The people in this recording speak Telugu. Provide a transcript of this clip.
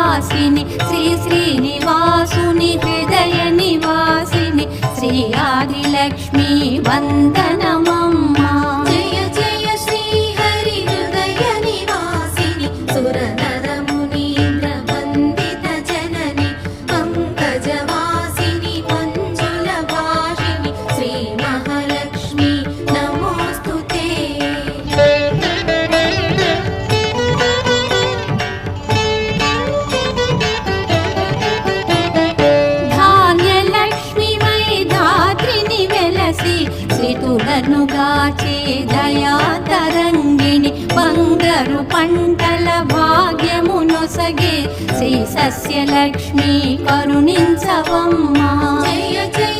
హాసిని శ్రీ శ్రీనివాసుని హృదయ నివాసిని శ్రీ ఆదిలక్ష్మి వందనమమ్మా. జయ జయ శ్రీ హరి హృదయ నివాసిని సురనర మునీంద్ర వందిత జనని పంకజవాసిని మంజుల భాషిని శ్రీ మహాలక్ష్మి నమోస్తుతే. శ్రీతులను గాచే దయా తరంగిణి బంగారు పంటల భాగ్యమునొసగే శ్రీ సస్యలక్ష్మి కరుణించవమ్మా. జయ జయ